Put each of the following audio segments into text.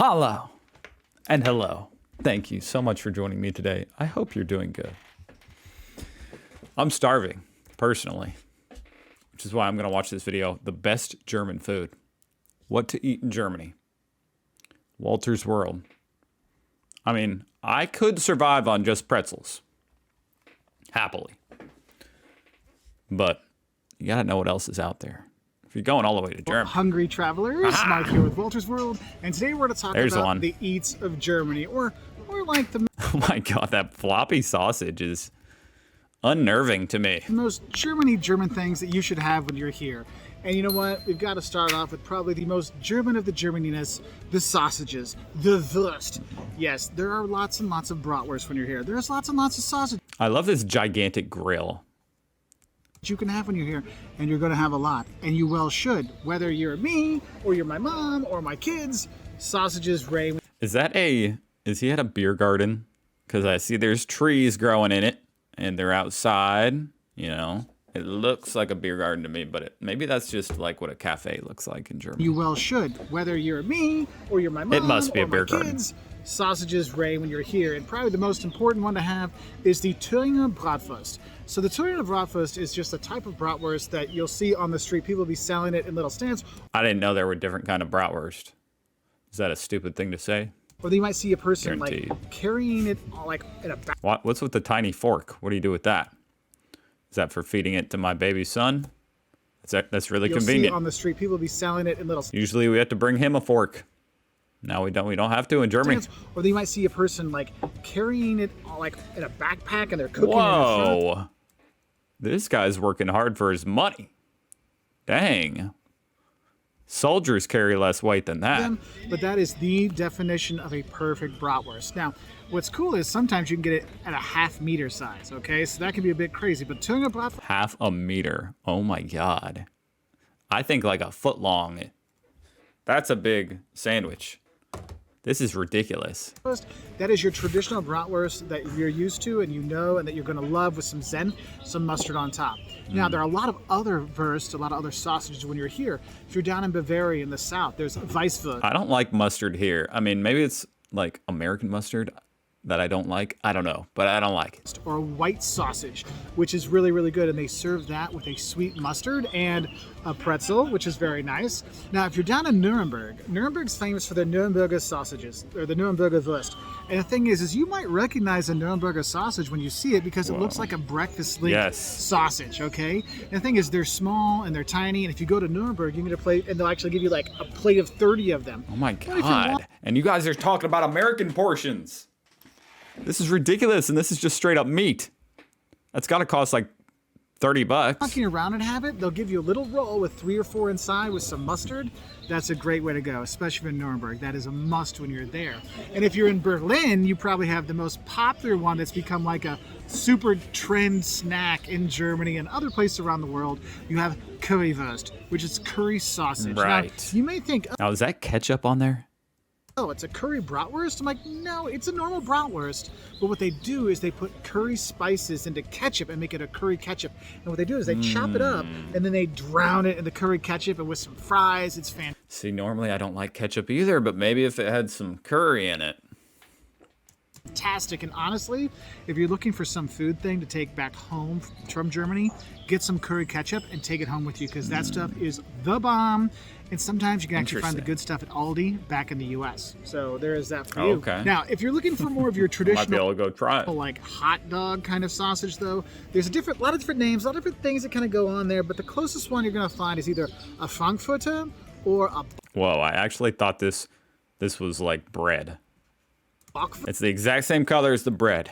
Hello and hello. Thank you so much for joining me today. I hope you're doing good. I'm starving, personally, which is why I'm going to watch this video. The best German food. What to eat in Germany. Walter's World. I mean, I could survive on just pretzels. Happily. But you got to know what else is out there. If you're going all the way to Germany. Hungry travelers, Mike here with Walter's World, and today we're going to talk about the eats of Germany, or like the oh my god, that floppy sausage is unnerving to me. most German things that you should have when you're here. And you know what? We've got to start off with probably the most German of the Germaniness, the sausages, the Wurst. Yes, there are lots and lots of bratwurst when you're here. There's lots and lots of sausage I love this gigantic grill. you can have when you're here, and you're going to have a lot, and you well should. Whether you're me, or you're my mom, or my kids, sausages reign. Is he at a beer garden? Because I see there's trees growing in it, and they're outside, you know. It looks like a beer garden to me, but maybe that's just like what a cafe looks like in Germany. You well should. Whether you're me, or you're my mom, it must be or a beer my garden. kids, sausages reign when you're here. And probably the most important one to have is the Thüringer Bratwurst. So the Thüringer Bratwurst is just a type of bratwurst that you'll see on the street. People will be selling it in little stands. I didn't know there were different kind of bratwurst. Is that a stupid thing to say? Or you might see a person Guaranteed. like carrying it like in a back. What's with the tiny fork? What do you do with that? Is that for feeding it to my baby son? That's really convenient. See on the street. People will be selling it in little Usually we have to bring him a fork. Now we don't have to in Germany. stands. Or you might see a person like carrying it like in a backpack and they're cooking it in front. Whoa. This guy's working hard for his money. Dang. Soldiers carry less weight than that. But that is the definition of a perfect bratwurst. Now, what's cool is sometimes you can get it at a half-meter size, okay? So that can be a bit crazy, but Thüringer Bratwurst, Half a meter. Oh my god. I think like a foot long. That's a big sandwich. This is ridiculous. that is your traditional bratwurst that you're used to and you know and that you're going to love with some Zen, some mustard on top. Now, there are a lot of other wurst, a lot of other sausages when you're here. If you're down in Bavaria in the south, there's Weisswurst. I don't like mustard here. I mean, maybe it's like American mustard that I don't like. I don't know, but I don't like it. Or white sausage, which is really, really good. And they serve that with a sweet mustard and a pretzel, which is very nice. Now, if you're down in Nuremberg, Nuremberg's famous for their Nuremberger sausages, or the Nuremberger Wurst. And the thing is you might recognize a Nuremberger sausage when you see it because it looks like a breakfast link sausage, okay? And the thing is they're small and they're tiny. And if you go to Nuremberg, you can get a plate, and they'll actually give you like a plate of 30 of them. Oh my god. And you guys are talking about American portions. This is ridiculous, and this is just straight up meat. That's got to cost like $30. Walking around and have it, they'll give you a little roll with 3 or 4 inside with some mustard. That's a great way to go, especially in Nuremberg. That is a must when you're there. And if you're in Berlin, you probably have the most popular one that's become like a super trend snack in Germany and other places around the world. You have Currywurst, which is curry sausage. Right. Now, you may think, Now, is that ketchup on there? oh, it's a curry bratwurst? I'm like, no, it's a normal bratwurst. But what they do is they put curry spices into ketchup and make it a curry ketchup. And what they do is they chop it up and then they drown it in the curry ketchup and with some fries. It's fantastic. See, normally I don't like ketchup either, but maybe if it had some curry in it. And honestly, if you're looking for some food thing to take back home from Germany, get some curry ketchup and take it home with you because that stuff is the bomb. And sometimes you can actually find the good stuff at Aldi back in the U.S. So there is that for you. Okay. Now, if you're looking for more of your traditional, Might be able to go try it. like hot dog kind of sausage, though, there's a lot of different names, a lot of different things that kind of go on there. But the closest one you're going to find is either a Frankfurter or a Whoa, I actually thought this was like bread. Bockwurst. It's the exact same color as the bread.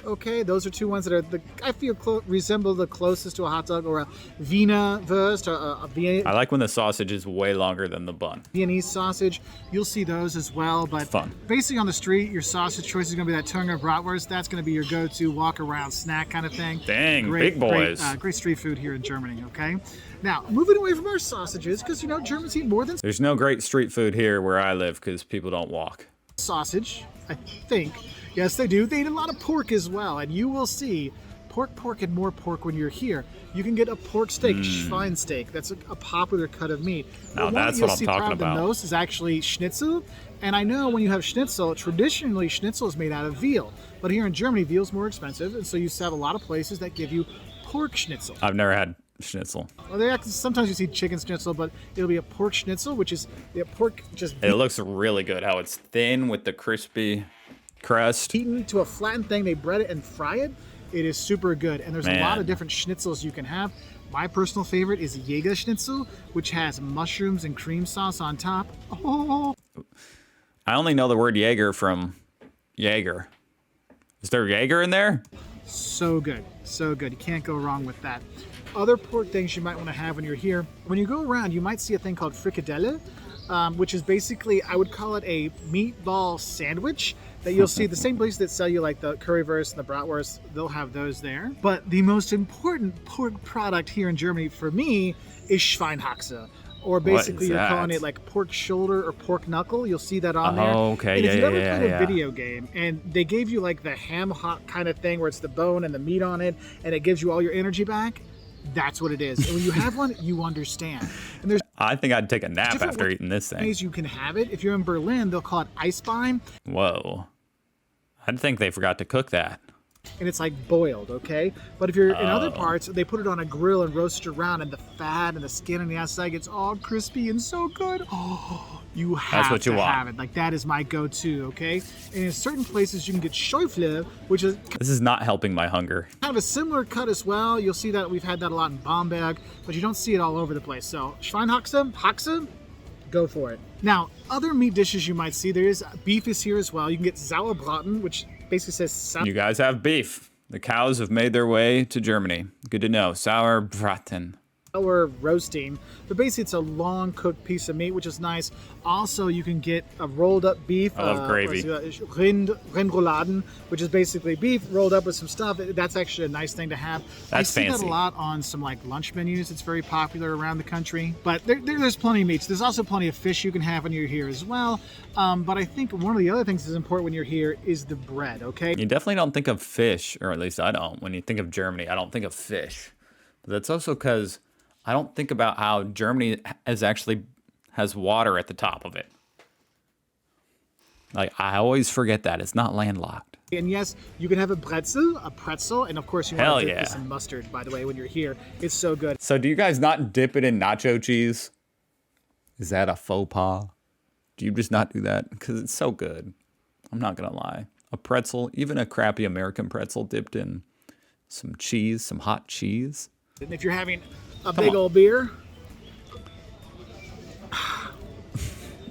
Okay, those are two ones that are I feel resemble the closest to a hot dog, or a Wiener Wurst, or a I like when the sausage is way longer than the bun. Viennese sausage. You'll see those as well, but Fun. Basically on the street, your sausage choice is going to be that Thüringer Bratwurst. That's going to be your go-to walk-around snack kind of thing. Dang, big boys. Great street food here in Germany, okay? Now, moving away from our sausages, because, you know, Germans eat more than There's no great street food here where I live because people don't walk. sausage, I think. Yes, they do. They eat a lot of pork as well, and you will see pork, and more pork when you're here. You can get a pork steak, Schweinsteak. That's a popular cut of meat. Now The one that's that you'll what I'm see talking probably about. the most is actually schnitzel. And I know when you have schnitzel, traditionally schnitzel is made out of veal. But here in Germany, veal's more expensive, and so you have a lot of places that give you pork schnitzel. I've never had schnitzel. Well, sometimes you see chicken schnitzel, but it'll be a pork schnitzel, which is pork just It looks really good. How it's thin with the crispy crust. beaten to a flattened thing. They bread it and fry it. It is super good, and there's a lot Man. of different schnitzels you can have. My personal favorite is Jäger Schnitzel, which has mushrooms and cream sauce on top. Oh, I only know the word Jaeger from Jaeger. Is there Jaeger in there? so good, so good. You can't go wrong with that. Other pork things you might want to have when you're here. When you go around, you might see a thing called frikadelle, which is basically, I would call it a meatball sandwich that you'll see the same place that sell you like the currywurst and the bratwurst. They'll have those there. But the most important pork product here in Germany for me is Schweinhaxe. Or basically, you're calling that? it like pork shoulder or pork knuckle. You'll see that on there. Oh, okay. And if Yeah, you've ever yeah, played yeah. a video game and they gave you like the ham hock kind of thing where it's the bone and the meat on it and it gives you all your energy back, that's what it is. And when you have one, you understand. And there's I think I'd take a nap different after eating this thing. ways you can have it. If you're in Berlin, they'll call it Eisbein, Whoa. I think they forgot to cook that. and it's like boiled, okay? But if you're in other Oh. parts, they put it on a grill and roast it around, and the fat and the skin on the outside gets all crispy and so good. Oh, you have what you to want. have it. Like, that is my go-to, okay? And in certain places, you can get Schäufle, which is This is not helping my hunger. kind of a similar cut as well. You'll see that we've had that a lot in Bamberg, but you don't see it all over the place. So Schweinhaxe, go for it. Now, other meat dishes you might see, beef is here as well. You can get Sauerbraten, which basically says You guys have beef. The cows have made their way to Germany. Good to know. Sauerbraten. sour roasting, but basically it's a long cooked piece of meat, which is nice. Also, you can get a rolled up beef. I love gravy. Rindrouladen, which is basically beef rolled up with some stuff. That's actually a nice thing to have. I That's see that fancy. a lot on some like lunch menus. It's very popular around the country. But there's plenty of meats. There's also plenty of fish you can have when you're here as well. But I think one of the other things that's important when you're here is the bread. Okay. You definitely don't think of fish, or at least I don't. When you think of Germany, I don't think of fish. But that's also because I don't think about how Germany has water at the top of it. Like, I always forget that. It's not landlocked. And yes, you can have a pretzel, and of course you Hell want to dip yeah. this in mustard, by the way, when you're here. It's so good. So do you guys not dip it in nacho cheese? Is that a faux pas? Do you just not do that? Because it's so good. I'm not going to lie. A pretzel, even a crappy American pretzel dipped in some cheese, some hot cheese. And if you're having a Come big on. old beer,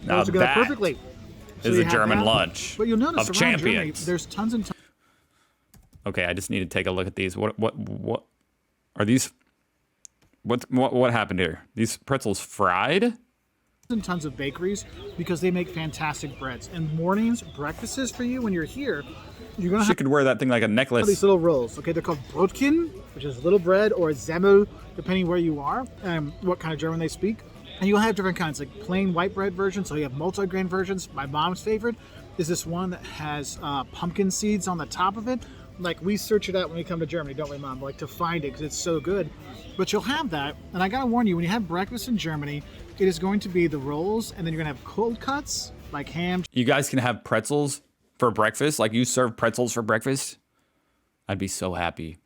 Now goes together that perfectly. So is you a have German that. lunch But you'll notice of around Germany, champions. there's tons and Okay, I just need to take a look at these. What are these? What happened here? These pretzels fried? tons of bakeries because they make fantastic breads. And mornings, breakfasts for you when you're here, you're gonna She have could wear that thing like a these necklace. little rolls. Okay, they're called Brotkin, which is little bread, or Semmel, depending where you are and what kind of German they speak. And you'll have different kinds, like plain white bread versions. So you have multi-grain versions. My mom's favorite is this one that has pumpkin seeds on the top of it. Like, we search it out when we come to Germany, don't we, Mom? Like, to find it because it's so good. But you'll have that. And I gotta warn you, when you have breakfast in Germany, it is going to be the rolls, and then you're gonna have cold cuts like ham. You guys can have pretzels for breakfast. Like, you serve pretzels for breakfast. I'd be so happy.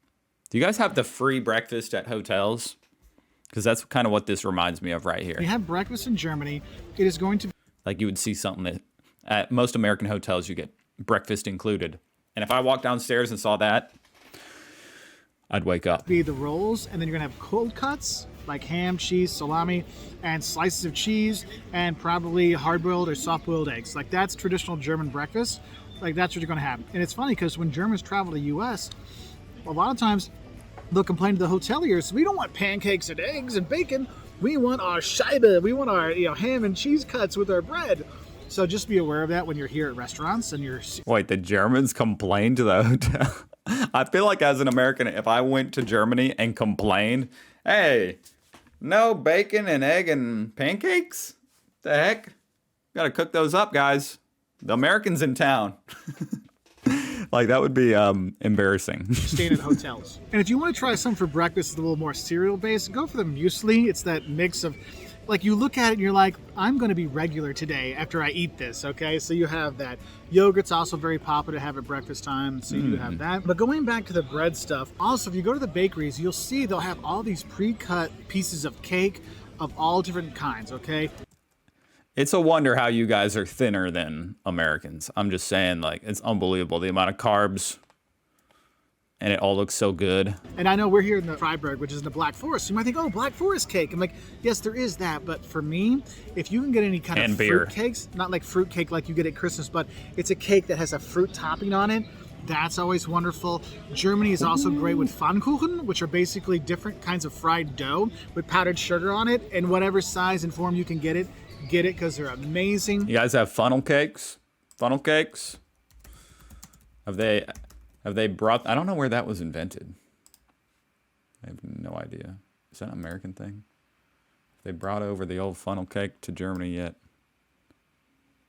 Do you guys have the free breakfast at hotels? Because that's kind of what this reminds me of right here. When you have breakfast in Germany, it is going to Like, you would see something that at most American hotels you get breakfast included. And if I walked downstairs and saw that, I'd wake up. be the rolls, and then you're gonna have cold cuts like ham, cheese, salami, and slices of cheese, and probably hard-boiled or soft-boiled eggs. Like, that's traditional German breakfast. Like, that's what you're gonna have. And it's funny because when Germans travel to the U.S., a lot of times they'll complain to the hoteliers, "We don't want pancakes and eggs and bacon. We want our Scheibe. We want our ham and cheese cuts with our bread." So just be aware of that when you're here at restaurants and you're Wait, the Germans complain to the hotel? I feel like as an American, if I went to Germany and complained, hey, no bacon and egg and pancakes? The heck? Gotta cook those up, guys. The Americans in town. Like, that would be embarrassing. staying at hotels. And if you want to try something for breakfast that's a little more cereal based, go for the muesli. It's that mix of, like, you look at it and you're like, I'm going to be regular today after I eat this, okay? So you have that. Yogurt's also very popular to have at breakfast time, so you do have that. But going back to the bread stuff, also, if you go to the bakeries, you'll see they'll have all these pre-cut pieces of cake of all different kinds, okay? It's a wonder how you guys are thinner than Americans. I'm just saying, like, it's unbelievable the amount of carbs, and it all looks so good. And I know we're here in the Freiburg, which is in the Black Forest. You might think, oh, Black Forest cake. I'm like, yes, there is that. But for me, if you can get any kind And of beer. fruit cakes, not like fruit cake like you get at Christmas, but it's a cake that has a fruit topping on it, that's always wonderful. Germany is also great with Pfannkuchen, which are basically different kinds of fried dough with powdered sugar on it. And whatever size and form you can get it because they're amazing. You guys have funnel cakes? Funnel cakes? Have they brought... I don't know where that was invented. I have no idea. Is that an American thing? They brought over the old funnel cake to Germany yet?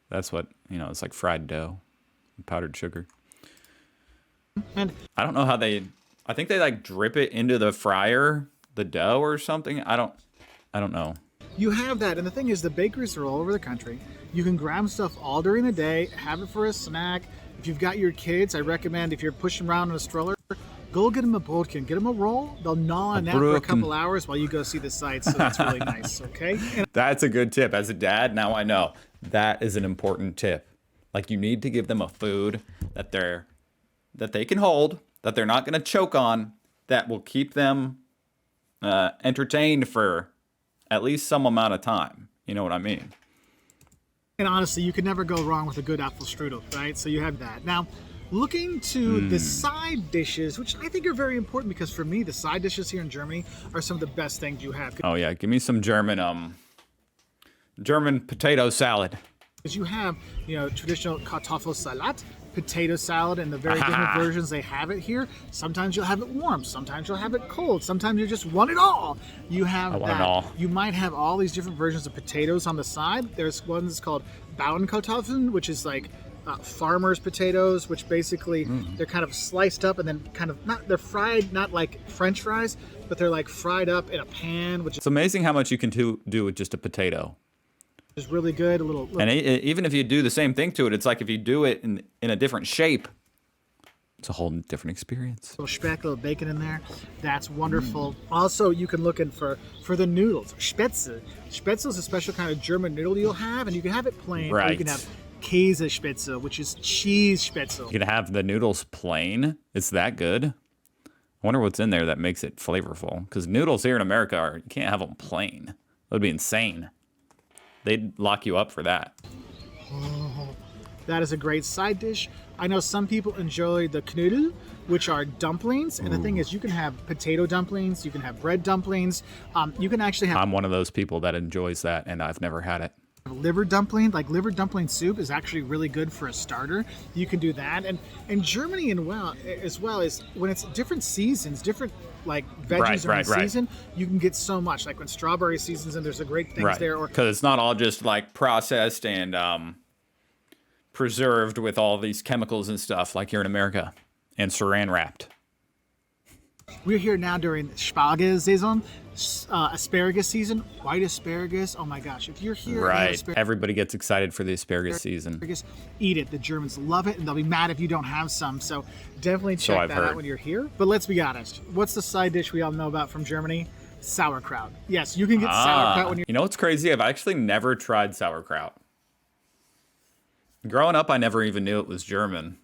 That's what, it's like fried dough and powdered sugar. And I don't know how they... I think they, like, drip it into the fryer, the dough or something. I don't know. you have that. And the thing is, the bakeries are all over the country. You can grab stuff all during the day, have it for a snack. If you've got your kids, I recommend, if you're pushing around in a stroller, go get them a brotkin, get them a roll. They'll gnaw on that for a couple hours while you go see the sights. So that's really nice, okay? And That's a good tip. As a dad, now I know. That is an important tip. Like, you need to give them a food that they can hold, that they're not going to choke on, that will keep them entertained for at least some amount of time. You know what I mean? And honestly, you can never go wrong with a good apple strudel, right? So you have that. Now, looking to the side dishes, which I think are very important, because for me, the side dishes here in Germany are some of the best things you have. Oh yeah, give me some German potato salad. Because you have, traditional Kartoffelsalat, potato salad, and the very different versions they have it here. Sometimes you'll have it warm, sometimes you'll have it cold, sometimes you just want it all. You have want that. it all. You might have all these different versions of potatoes on the side. There's one that's called Bauernkartoffeln, which is like farmers' potatoes, which basically they're kind of sliced up and then they're fried, not like French fries, but they're like fried up in a pan, which It's amazing how much you can do with just a potato. is really good. A little And even if you do the same thing to it, it's like if you do it in a different shape, it's a whole different experience. little speck, little bacon in there. That's wonderful. Also, you can look in for the noodles. Spätzle. Spätzle is a special kind of German noodle you'll have, and you can have it plain, or you Right. can have Käsespätzle, which is cheese spätzle. You can have the noodles plain. It's that good. I wonder what's in there that makes it flavorful. Because noodles here in America you can't have them plain. That would be insane. They'd lock you up for that. That is a great side dish. I know some people enjoy the knödel, which are dumplings. And the thing is, you can have potato dumplings, you can have bread dumplings. You can actually have I'm one of those people that enjoys that, and I've never had it. liver dumpling. Like, liver dumpling soup is actually really good for a starter. You can do that. And Germany as well is when it's different seasons, different like veggies are in season, you can get so much. Like when strawberry season's and there's a great things there. Or Because it's not all just like processed and preserved with all these chemicals and stuff like here in America, and saran wrapped. we're here now during Spargel season, asparagus season, white asparagus. Oh my gosh, if you're here and have Right. Everybody gets excited for the asparagus season. asparagus, eat it. The Germans love it, and they'll be mad if you don't have some. So definitely check I've that heard. out when you're here. But let's be honest, what's the side dish we all know about from Germany? Sauerkraut. Yes, you can get sauerkraut when you're You know what's crazy? I've actually never tried sauerkraut. Growing up, I never even knew it was German.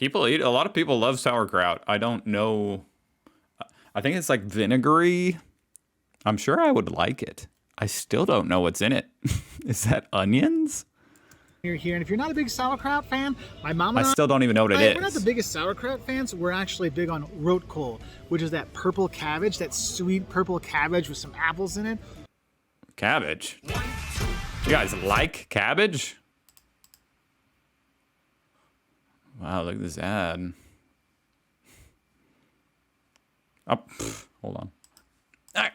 A lot of people love sauerkraut. I don't know. I think it's like vinegary. I'm sure I would like it. I still don't know what's in it. Is that onions? here. And if you're not a big sauerkraut fan, my mom and I still don't even know what it is. We're not the biggest sauerkraut fans. We're actually big on rotkohl, which is that purple cabbage, that sweet purple cabbage with some apples in it. Cabbage. You guys like cabbage? Wow, look at this ad. Oh, hold on. Ah,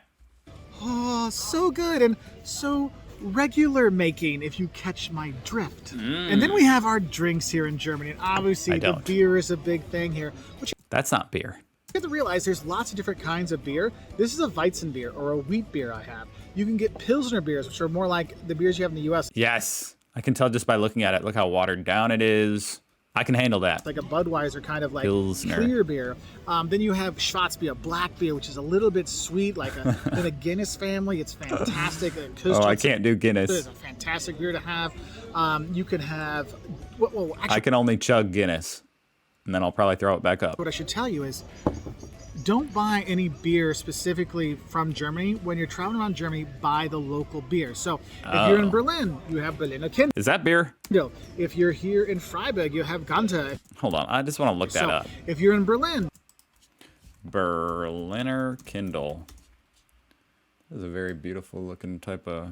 Oh, so good and so regular making, if you catch my drift. And then we have our drinks here in Germany. And obviously, the beer is a big thing here. Which That's not beer. you have to realize there's lots of different kinds of beer. This is a Weizen beer or a wheat beer I have. You can get Pilsner beers, which are more like the beers you have in the U.S. Yes. I can tell just by looking at it. Look how watered down it is. I can handle that. Like a Budweiser kind of like Pilsner. clear beer. Then you have Schwarzbier, black beer, which is a little bit sweet, like in the Guinness family. It's fantastic. Oh, I can't do Guinness. It's a fantastic beer to have. You can have. Well, actually, I can only chug Guinness, and then I'll probably throw it back up. what I should tell you is, don't buy any beer specifically from Germany. When you're traveling around Germany, buy the local beer. So if you're in Berlin, you have Berliner Kind. Is that beer? If you're here in Freiburg, you have Ganta. Hold on. I just want to look that up. If you're in Berlin, Berliner Kindle. This is a very beautiful looking type of.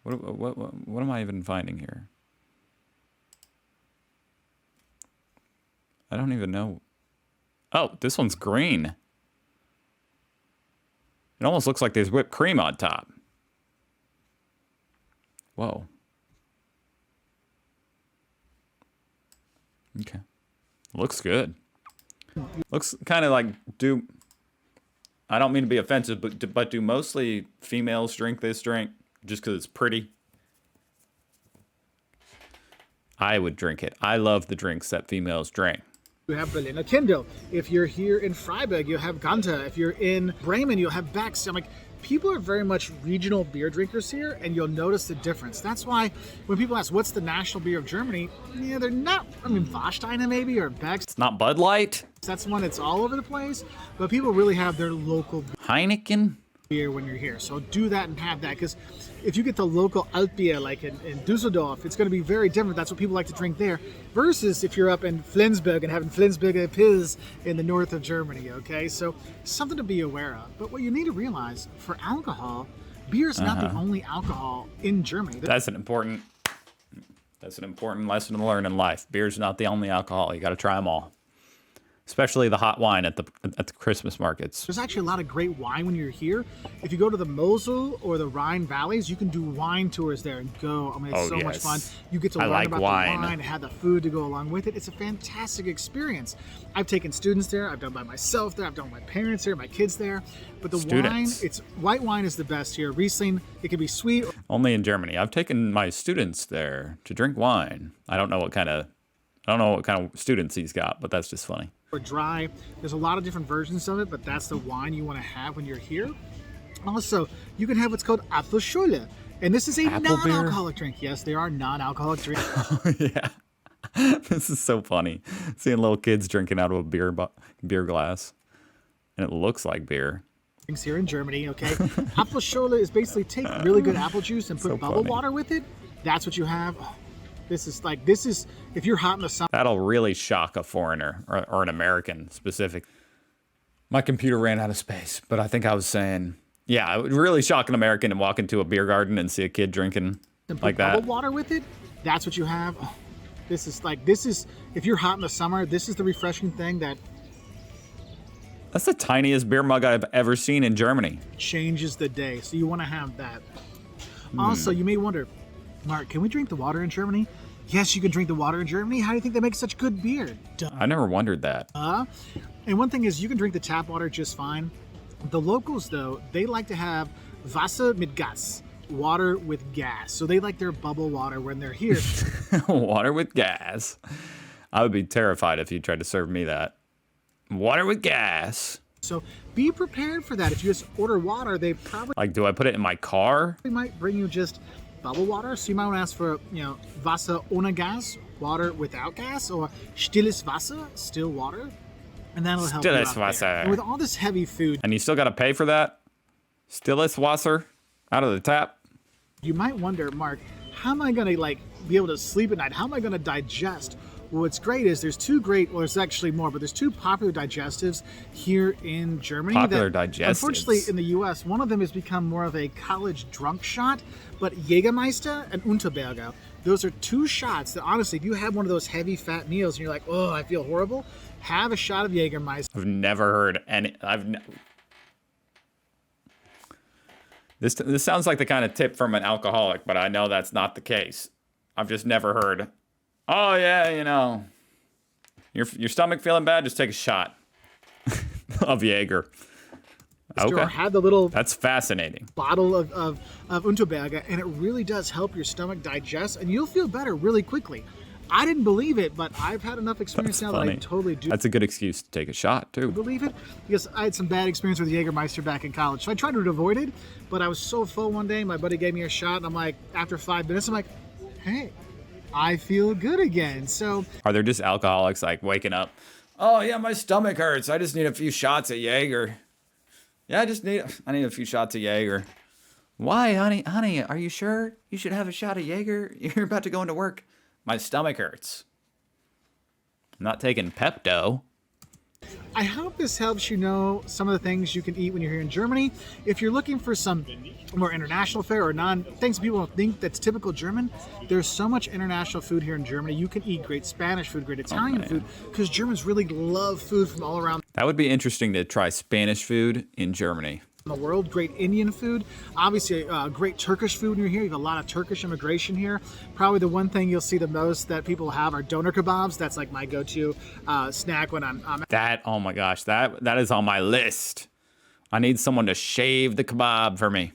What am I even finding here? I don't even know. Oh, this one's green. It almost looks like there's whipped cream on top. Whoa. Okay. Looks good. Looks kind of like I don't mean to be offensive, but do mostly females drink this drink just because it's pretty? I would drink it. I love the drinks that females drink. you have Berliner Kindle. If you're here in Freiburg, you have Ganta. If you're in Bremen, you'll have Beck's. I'm like, people are very much regional beer drinkers here, and you'll notice the difference. That's why when people ask, what's the national beer of Germany? Yeah, they're not, I mean, Warsteiner maybe, or Beck's. It's not Bud Light. That's one that's all over the place, but people really have their local Heineken. beer when you're here. So do that and have that, because if you get the local Altbier like in Dusseldorf, it's going to be very different. That's what people like to drink there, versus if you're up in Flensburg and having Flensburger Pils in the north of Germany, okay? So something to be aware of. But what you need to realize, for alcohol, beer is not the only alcohol in Germany. That's an important lesson to learn in life. Beer's not the only alcohol. You got to try them all. Especially the hot wine at the Christmas markets. There's actually a lot of great wine when you're here. If you go to the Mosel or the Rhine valleys, you can do wine tours there and go. I mean, it's much fun. You get to learn about the wine and have the food to go along with it. It's a fantastic experience. I've taken students there. I've done by myself there. I've done with my parents there, my kids there. But the wine, white wine is the best here. Riesling, it can be sweet. Only in Germany. I've taken my students there to drink wine. I don't know what kind of students he's got, but that's just funny. Or dry. There's a lot of different versions of it, but that's the wine you want to have when you're here. Also, you can have what's called Apfelschorle, and this is a non-alcoholic drink. Yes, there are non-alcoholic drinks. Yeah, this is so funny. Seeing little kids drinking out of a beer glass, and it looks like beer. Here in Germany, okay. Apfelschorle is basically take really good apple juice and put bubble water with it. That's what you have. This is if you're hot in the summer. That'll really shock a foreigner or an American specific. My computer ran out of space, but I think I was saying, yeah, it would really shock an American to walk into a beer garden and see a kid drinking like that. Bubble water with it. That's what you have. Oh, this is if you're hot in the summer, this is the refreshing thing that. That's the tiniest beer mug I've ever seen in Germany. Changes the day, so you want to have that. Also, you may wonder, Mark, can we drink the water in Germany? Yes, you can drink the water in Germany. How do you think they make such good beer? Duh. I never wondered that. And one thing is, you can drink the tap water just fine. The locals, though, they like to have Wasser mit Gas, water with gas. So they like their bubble water when they're here. Water with gas. I would be terrified if you tried to serve me that. Water with gas. So be prepared for that. If you just order water, they probably... Like, do I put it in my car? They might bring you just bubble water, so you might want to ask for, Wasser ohne Gas, water without gas, or stilles Wasser, still water, and that'll help you out Wasser. there. And with all this heavy food, and you still got to pay for that? Stilles Wasser out of the tap? You might wonder, Mark, how am I going to be able to sleep at night? How am I going to digest? Well, what's great is there's there's actually more, but there's two popular digestives here in Germany. Digestives. Unfortunately, in the U.S., one of them has become more of a college drunk shot, but Jägermeister and Unterberger, those are two shots that, honestly, if you have one of those heavy fat meals and you're like, oh, I feel horrible, have a shot of Jägermeister. I've never heard any. This sounds like the kind of tip from an alcoholic, but I know that's not the case. I've just never heard, oh yeah, you know, your stomach feeling bad, just take a shot of Jaeger. Okay. Had the little that's fascinating bottle of Unterberger, and it really does help your stomach digest, and you'll feel better really quickly. I didn't believe it, but I've had enough experience now that I totally do. That's a good excuse to take a shot, too. Believe it? Because I had some bad experience with Jägermeister back in college. So I tried to avoid it, but I was so full one day, my buddy gave me a shot, and I'm like, after 5 minutes, I'm like, hey, I feel good again. So are there just alcoholics like waking up? Oh, yeah, my stomach hurts. I just need a few shots of Jaeger. Yeah, I need a few shots of Jaeger. Why, honey? Honey, are you sure you should have a shot of Jaeger? You're about to go into work. My stomach hurts. I'm not taking Pepto. I hope this helps you know some of the things you can eat when you're here in Germany. If you're looking for some more international fare or things people don't think that's typical German, there's so much international food here in Germany. You can eat great Spanish food, great Italian food, because Germans really love food from all around. That would be interesting to try Spanish food in Germany. The world, great Indian food, obviously great Turkish food when you're here. You have a lot of Turkish immigration here. Probably the one thing you'll see the most that people have are doner kebabs. That's like my go-to snack when I'm that, oh my gosh, that is on my list. I need someone to shave the kebab for me.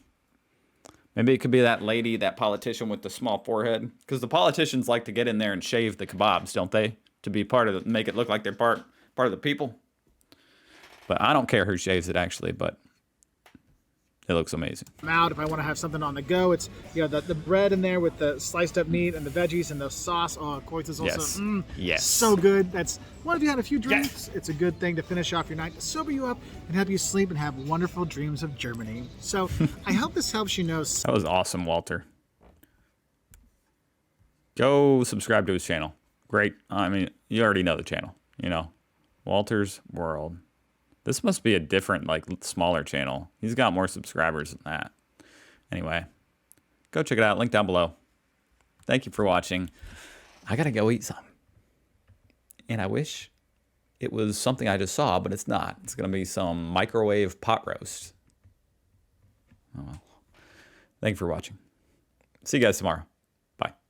Maybe it could be that lady, that politician with the small forehead, because the politicians like to get in there and shave the kebabs, don't they? To be make it look like they're part of the people. But I don't care who shaves it actually, but it looks amazing. Out if I want to have something on the go, it's the bread in there with the sliced up meat and the veggies and the sauce. Oh, Kreuz is also yes, so good. That's what if you had a few drinks? Yes. It's a good thing to finish off your night, to sober you up, and help you sleep and have wonderful dreams of Germany. So I hope this helps you know. That was awesome, Walter. Go subscribe to his channel. Great. I mean, you already know the channel. You know, Walter's World. This must be a different, like, smaller channel. He's got more subscribers than that. Anyway, go check it out. Link down below. Thank you for watching. I got to go eat some. And I wish it was something I just saw, but it's not. It's going to be some microwave pot roast. Oh, well. Thank you for watching. See you guys tomorrow.